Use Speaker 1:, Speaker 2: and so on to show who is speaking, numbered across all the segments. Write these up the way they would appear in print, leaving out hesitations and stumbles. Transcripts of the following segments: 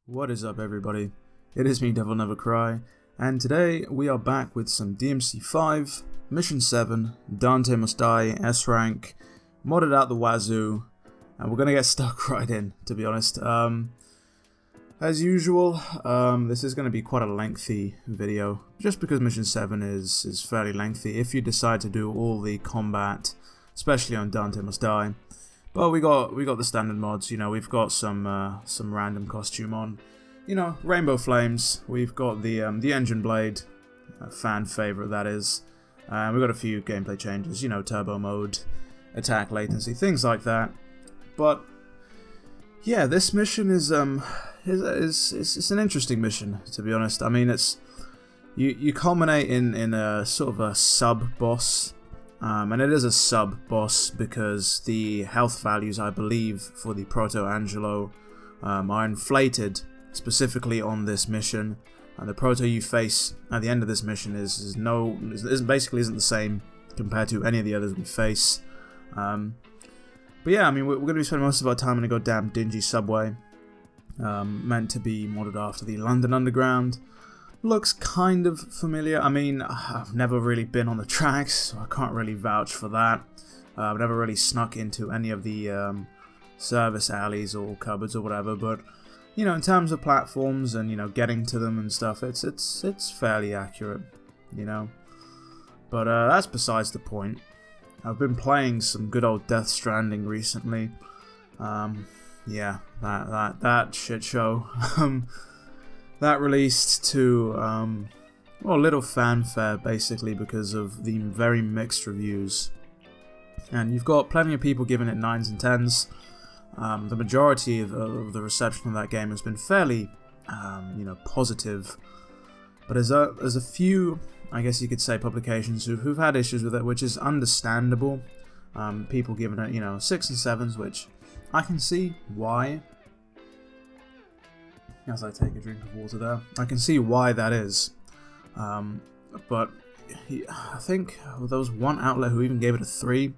Speaker 1: What is up, everybody? It is me, DevilNeverCry, and today we are back with some DMC 5, Mission 7, Dante Must Die, S rank, modded out the wazoo, and we're gonna get stuck right in, to be honest. As usual, this is gonna be quite a lengthy video, just because Mission 7 is fairly lengthy if you decide to do all the combat, especially on Dante Must Die. But we got the standard mods. You know, we've got some random costume on. You know, rainbow flames. We've got the engine blade, a fan favorite that is. We've got a few gameplay changes. You know, turbo mode, attack latency, things like that. But yeah, this mission is an interesting mission, to be honest. I mean, it's you culminate in a sort of a sub boss. And it is a sub-boss because the health values, I believe, for the Proto-Angelo are inflated specifically on this mission. And the Proto you face at the end of this mission basically isn't the same compared to any of the others we face. But yeah, I mean, we're going to be spending most of our time in a goddamn dingy subway, meant to be modded after the London Underground. Looks kind of familiar. I mean, I've never really been on the tracks, so I can't really vouch for that. I've never really snuck into any of the service alleys or cupboards or whatever, but you know, in terms of platforms and, you know, getting to them and stuff, it's fairly accurate, you know. But that's besides the point. I've been playing some good old Death Stranding recently. Yeah, that shit show. That released to, well, little fanfare, basically, because of the very mixed reviews. And you've got plenty of people giving it 9s and 10s. The majority of the reception of that game has been fairly, you know, positive. But there's a few, I guess you could say, publications who've had issues with it, which is understandable. People giving it, you know, 6s and 7s, which I can see why. As I take a drink of water there, I can see why that is, but I think there was one outlet who even gave it a 3,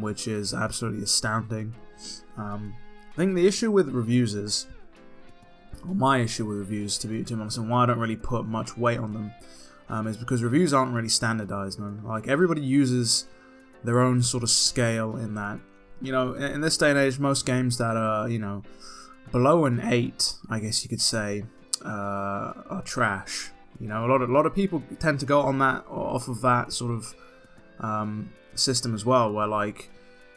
Speaker 1: which is absolutely astounding. I think the issue with reviews is, or my issue with reviews, to be honest, and why I don't really put much weight on them, is because reviews aren't really standardized, man. Like, everybody uses their own sort of scale in that. You know, in this day and age, most games that are, you know, below an 8, I guess you could say, are trash. You know, a lot of people tend to go on that, off of that sort of system as well, where, like,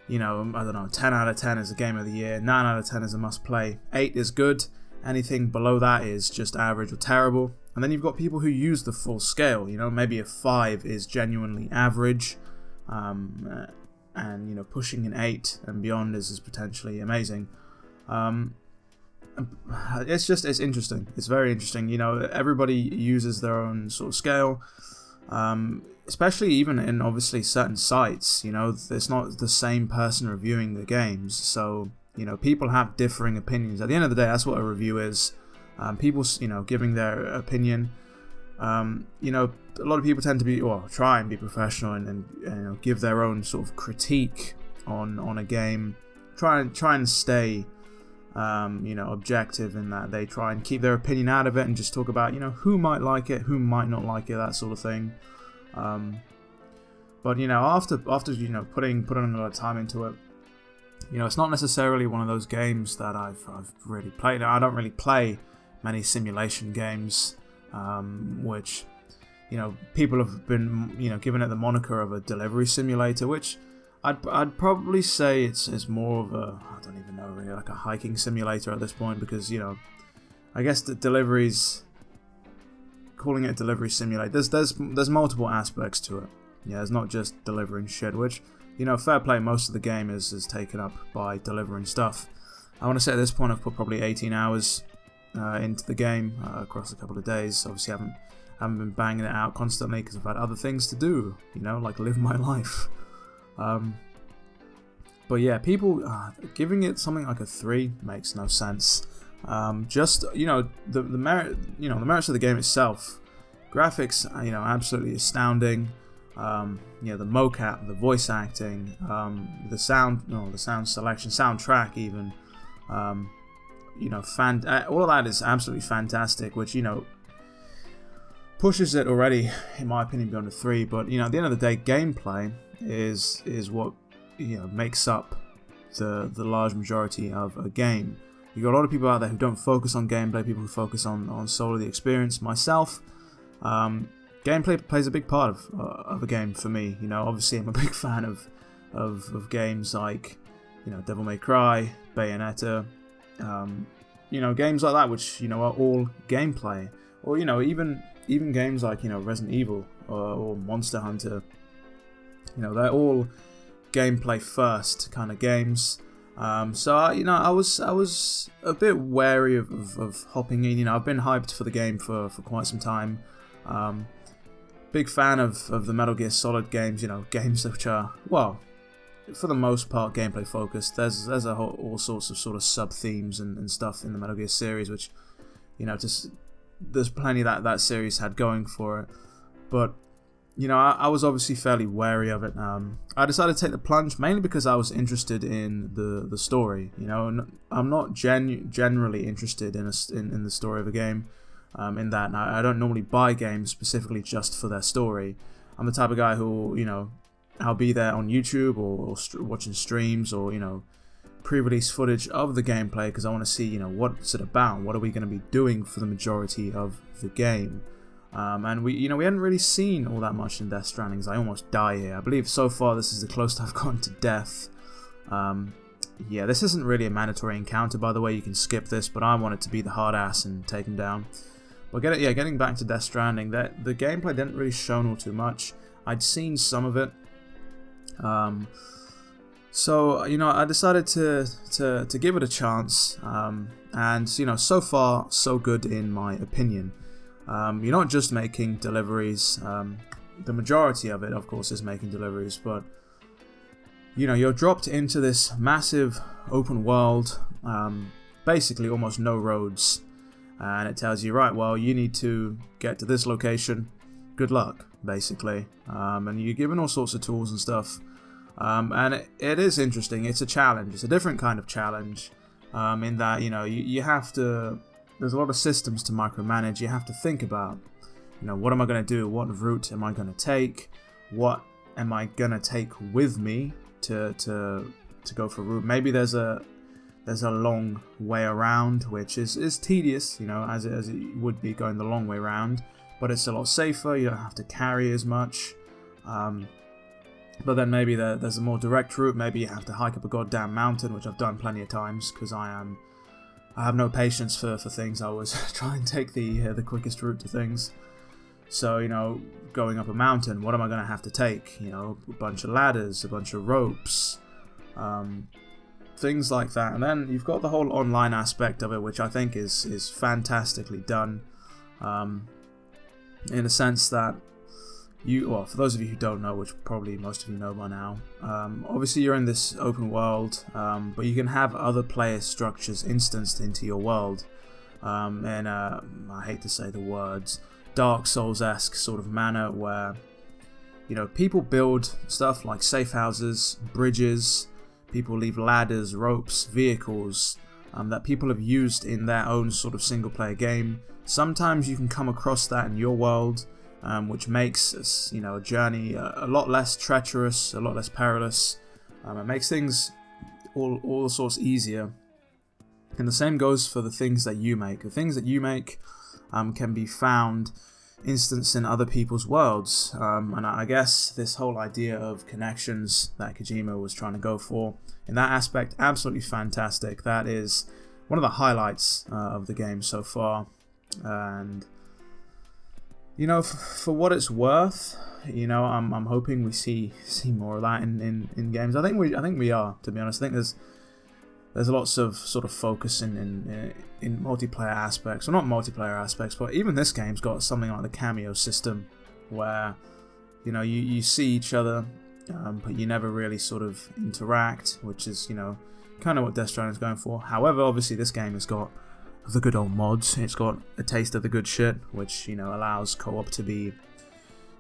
Speaker 1: you know, I don't know, 10 out of 10 is a game of the year, 9 out of 10 is a must play, 8 is good, anything below that is just average or terrible. And then you've got people who use the full scale. You know, maybe a 5 is genuinely average, and, you know, pushing an 8 and beyond is potentially amazing. It's interesting. It's very interesting. You know, everybody uses their own sort of scale, especially even in obviously certain sites. You know, it's not the same person reviewing the games, so you know, people have differing opinions. At the end of the day, that's what a review is. People, you know, giving their opinion. You know, a lot of people tend to be, or try and be professional and you know, give their own sort of critique on a game. Try and stay, you know, objective in that they try and keep their opinion out of it and just talk about, you know, who might like it, who might not like it, that sort of thing. But you know, after you know, putting a lot of time into it, you know, it's not necessarily one of those games that I've really played. I don't really play many simulation games, which, you know, people have been, you know, giving it the moniker of a delivery simulator, which I'd probably say it's more of a, I don't even know, really, like a hiking simulator at this point, because, you know, I guess the deliveries, calling it a delivery simulator, there's multiple aspects to it. Yeah, it's not just delivering shit, which, you know, fair play, most of the game is taken up by delivering stuff. I want to say at this point I've put probably 18 hours into the game across a couple of days. Obviously I haven't been banging it out constantly because I've had other things to do, you know, like live my life. But yeah, people giving it something like a 3 makes no sense. Just, you know, the merits of the game itself, graphics, you know, absolutely astounding. You know, the mocap, the voice acting, the sound selection, soundtrack even, all of that is absolutely fantastic, which, pushes it already, in my opinion, beyond a 3. But, at the end of the day, gameplay is what, makes up the large majority of a game. You got a lot of people out there who don't focus on gameplay, people who focus on solely the experience. Myself, gameplay plays a big part of a game for me. Obviously I'm a big fan of games like, DevilNeverCry, Bayonetta, games like that, which, are all gameplay. Or, even games like, Resident Evil or Monster Hunter. They're all gameplay first kind of games. So I was a bit wary of hopping in. I've been hyped for the game for quite some time. Big fan of the Metal Gear Solid games. Games which are, well, for the most part, gameplay focused. There's all sorts of sort of sub themes and stuff in the Metal Gear series, which just there's plenty that series had going for it. But I was obviously fairly wary of it. I decided to take the plunge mainly because I was interested in the story. I'm not generally interested in the story of a game. In that, and I don't normally buy games specifically just for their story. I'm the type of guy who, I'll be there on YouTube or watching streams or, pre-release footage of the gameplay because I want to see, what's it about, what are we going to be doing for the majority of the game. And we hadn't really seen all that much in Death Stranding. I almost die here. I believe so far this is the closest I've gotten to death. Yeah, this isn't really a mandatory encounter, by the way. You can skip this, but I wanted to be the hard ass and take him down. But getting back to Death Stranding, the gameplay didn't really show all too much. I'd seen some of it. So, I decided to give it a chance. And, so far, so good in my opinion. You're not just making deliveries. The majority of it, of course, is making deliveries. But, you're dropped into this massive open world. Basically, almost no roads. And it tells you, right, well, you need to get to this location. Good luck, basically. And you're given all sorts of tools and stuff. And it is interesting. It's a challenge. It's a different kind of challenge. In that, you have to... There's a lot of systems to micromanage. You have to think about, what am I going to do? What route am I going to take? What am I going to take with me to go for a route? Maybe there's a long way around, which is tedious, as it would be going the long way around, but it's a lot safer. You don't have to carry as much. But then maybe there's a more direct route. Maybe you have to hike up a goddamn mountain, which I've done plenty of times because I have no patience for things. I always try and take the quickest route to things. So, going up a mountain, what am I going to have to take? A bunch of ladders, a bunch of ropes, things like that. And then you've got the whole online aspect of it, which I think is fantastically done, in a sense that for those of you who don't know, which probably most of you know by now, obviously you're in this open world, but you can have other player structures instanced into your world, and I hate to say the words, Dark Souls-esque sort of manner where, people build stuff like safe houses, bridges. People leave ladders, ropes, vehicles that people have used in their own sort of single-player game. Sometimes you can come across that in your world, which makes a journey a lot less treacherous, a lot less perilous. It makes things all sorts easier. And the same goes for the things that you make. The things that you make can be found instanced in other people's worlds. And I guess this whole idea of connections that Kojima was trying to go for, in that aspect, absolutely fantastic. That is one of the highlights of the game so far. And for what it's worth, I'm hoping we see more of that in games. I think we are, to be honest. I think there's lots of sort of focus in multiplayer aspects, or not multiplayer aspects, but even this game's got something like the cameo system, where you see each other, but you never really sort of interact, which is kind of what Death Stranding is going for. However, obviously this game has got the good old mods. It's got a taste of the good shit, which allows co-op to be,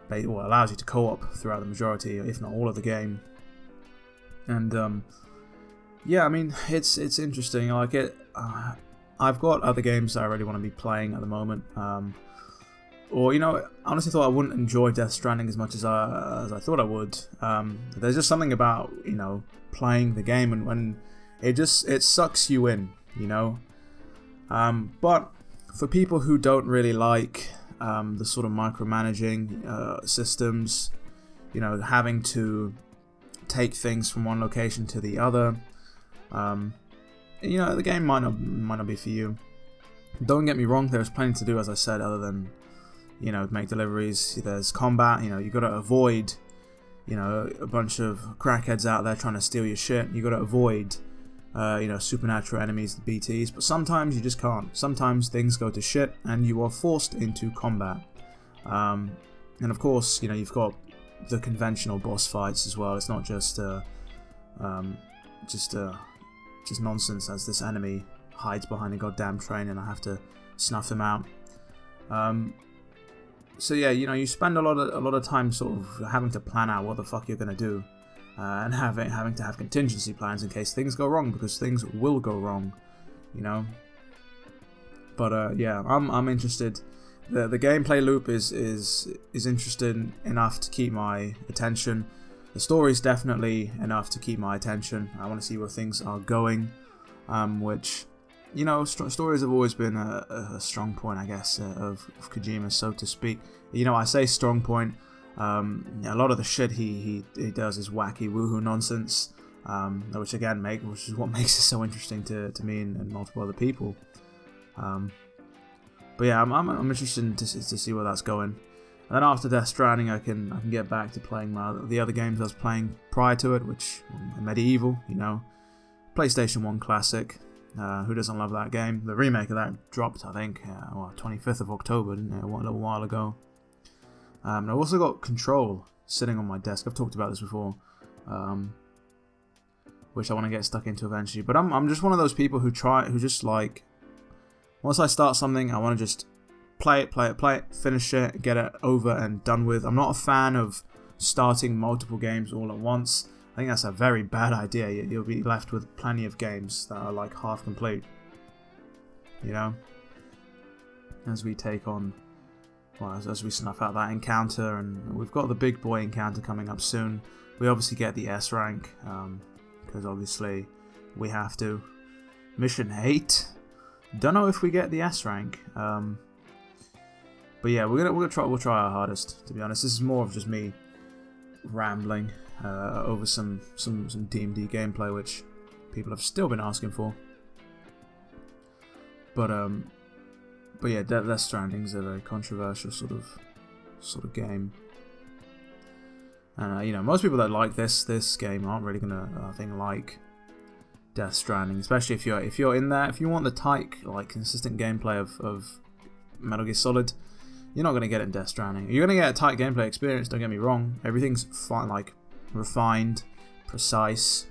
Speaker 1: allows you to co-op throughout the majority, if not all of the game. And yeah, I mean, it's interesting. I like it. I've got other games that I really want to be playing at the moment. Or, you know, I honestly thought I wouldn't enjoy Death Stranding as much as I thought I would. There's just something about, you know, playing the game and when it sucks you in, you know. But for people who don't really like the sort of micromanaging systems, you know, having to take things from one location to the other, you know, the game might not be for you. Don't get me wrong, there's plenty to do, as I said, other than, you know, make deliveries. There's combat, you know, you got to avoid, you know, a bunch of crackheads out there trying to steal your shit. You got to avoid, you know, supernatural enemies, the BTs, but sometimes you just can't. Sometimes things go to shit and you are forced into combat. And of course, you know, you've got the conventional boss fights as well. It's not just just nonsense as this enemy hides behind a goddamn train and I have to snuff him out. So yeah, you know, you spend a lot of time sort of having to plan out what the fuck you're gonna do, and having to have contingency plans in case things go wrong, because things will go wrong, you know. But yeah, I'm interested. The gameplay loop is interesting enough to keep my attention. The story's definitely enough to keep my attention. I want to see where things are going, which, you know, stories have always been a strong point, I guess, of Kojima, so to speak. You know, I say strong point. A lot of the shit he does is wacky woohoo nonsense, which is what makes it so interesting to me and multiple other people. But yeah, I'm interested to see where that's going. And then after Death Stranding, I can get back to playing the other games I was playing prior to it, which Medieval, you know, PlayStation 1 classic. Who doesn't love that game? The remake of that dropped, I think, 25th of October, didn't it? A little while ago. And I've also got Control sitting on my desk. I've talked about this before, which I want to get stuck into eventually. But I'm just one of those people who just like, once I start something, I want to just play it, finish it, get it over and done with. I'm not a fan of starting multiple games all at once. I think that's a very bad idea. You'll be left with plenty of games that are like half complete, you know, as we take on, well, as we snuff out that encounter. And we've got the big boy encounter coming up soon. We obviously get the S rank, because obviously we have to. Mission 8. Don't know if we get the S rank. But yeah, we'll try our hardest, to be honest. This is more of just me rambling over some DMD gameplay, which people have still been asking for. But yeah, Death Stranding is a very controversial sort of game. And you know, most people that like this game aren't really gonna, I think, like Death Stranding, especially if you're in there. If you want the tight, like, consistent gameplay of Metal Gear Solid, you're not gonna get it in Death Stranding. You're gonna get a tight gameplay experience. Don't get me wrong. Everything's fine, like refined, precise.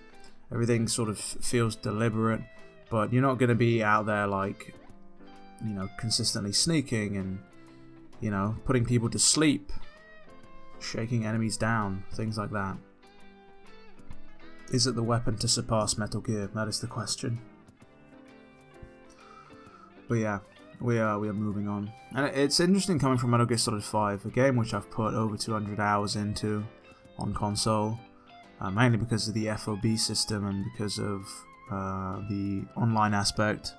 Speaker 1: Everything sort of feels deliberate, but you're not gonna be out there like, you know, consistently sneaking and, you know, putting people to sleep, shaking enemies down, things like that. Is it the weapon to surpass Metal Gear? That is the question. But yeah, we are moving on. And it's interesting coming from Metal Gear Solid 5, a game which I've put over 200 hours into on console, mainly because of the FOB system and because of the online aspect,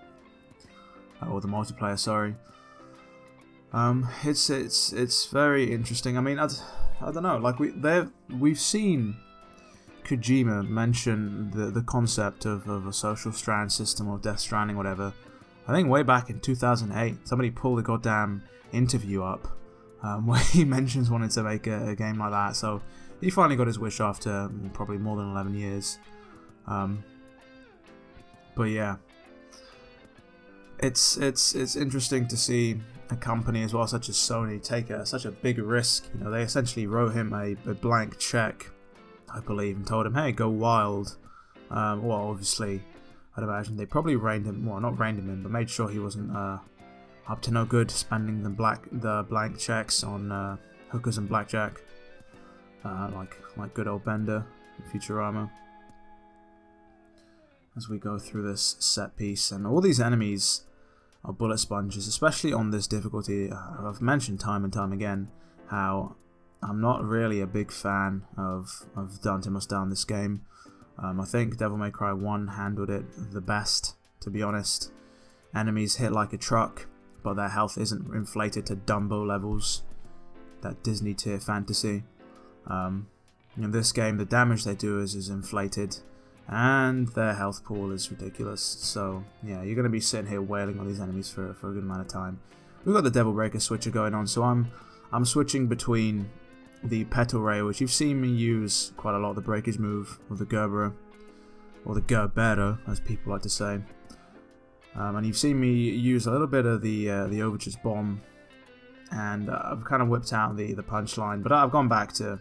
Speaker 1: or the multiplayer, sorry. It's very interesting. I mean, I don't know, like we've seen Kojima mention the concept of a social strand system or Death Stranding, whatever. I think way back in 2008, somebody pulled a goddamn interview up where he mentions wanting to make a game like that. So he finally got his wish after probably more than 11 years. But yeah, it's interesting to see a company as well, such as Sony, take such a big risk. You know, they essentially wrote him a blank check, I believe, and told him, hey, go wild. Well, obviously, I'd imagine they probably reined him, well, not reined him in, but made sure he wasn't up to no good spending the blank checks on hookers and blackjack, like good old Bender in Futurama. As we go through this set piece, and all these enemies, bullet sponges, especially on this difficulty. I've mentioned time and time again how I'm not really a big fan of Dante Must Die in this game. I think Devil May Cry 1 handled it the best, to be honest. Enemies hit like a truck, but their health isn't inflated to Dumbo levels, that Disney tier fantasy. In this game, the damage they do is inflated, and their health pool is ridiculous. So yeah, you're going to be sitting here wailing on these enemies for a good amount of time. We've got the Devil Breaker switcher going on, so I'm switching between the Petal Ray, which you've seen me use quite a lot, the breakage move, or the Gerbera, or the Gerbera, as people like to say. And you've seen me use a little bit of the Overture's bomb, and I've kind of whipped out the punchline, but I've gone back to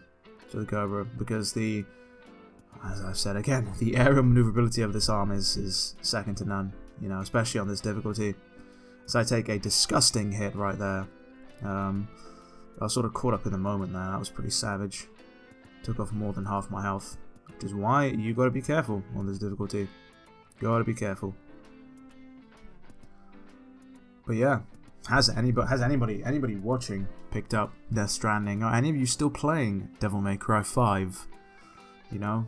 Speaker 1: the Gerbera because as I've said again, the aerial maneuverability of this arm is second to none, you know, especially on this difficulty. So I take a disgusting hit right there. I was sort of caught up in the moment there. That was pretty savage. Took off more than half my health, which is why you got to be careful on this difficulty. Got to be careful. But yeah, has anybody watching picked up Death Stranding? Are any of you still playing Devil May Cry 5? You know,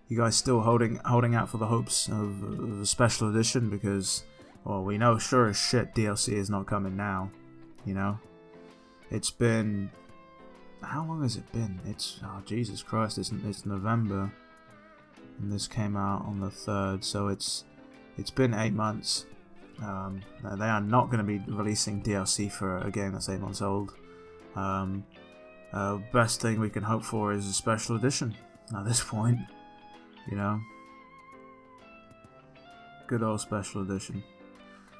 Speaker 1: you guys still holding out for the hopes of a special edition? Because, well, we know sure as shit DLC is not coming now. You know. It's been... How long has it been? It's... Oh, Jesus Christ, it's November. And this came out on the 3rd, so it's been 8 months. They are not going to be releasing DLC for a game that's 8 months old. Best thing we can hope for is a special edition at this point. You know? Good old special edition.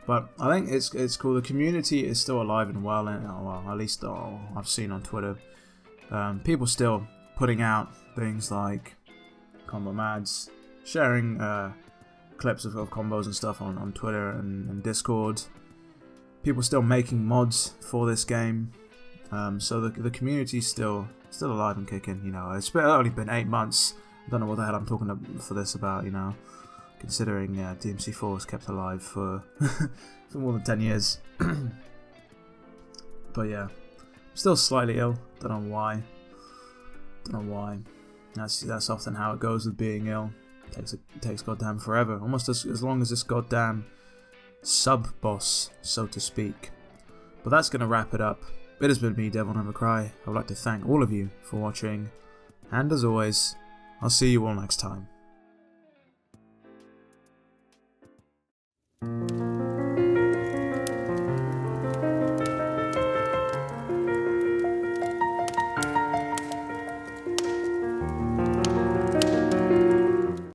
Speaker 1: But I think it's cool. The community is still alive and well, and well, at least I've seen on Twitter. People still putting out things like combo mads, sharing clips of combos and stuff on Twitter and Discord. People still making mods for this game. So the community's still alive and kicking. You know, it's only been 8 months. I don't know what the hell I'm talking for this about. You know. Considering DMC4 was kept alive for for more than 10 years. But yeah, still slightly ill. Don't know why. That's often how it goes with being ill. It takes goddamn forever. Almost as long as this goddamn sub-boss, so to speak. But that's going to wrap it up. It has been me, DevilNeverCry. I would like to thank all of you for watching. And as always, I'll see you all next time.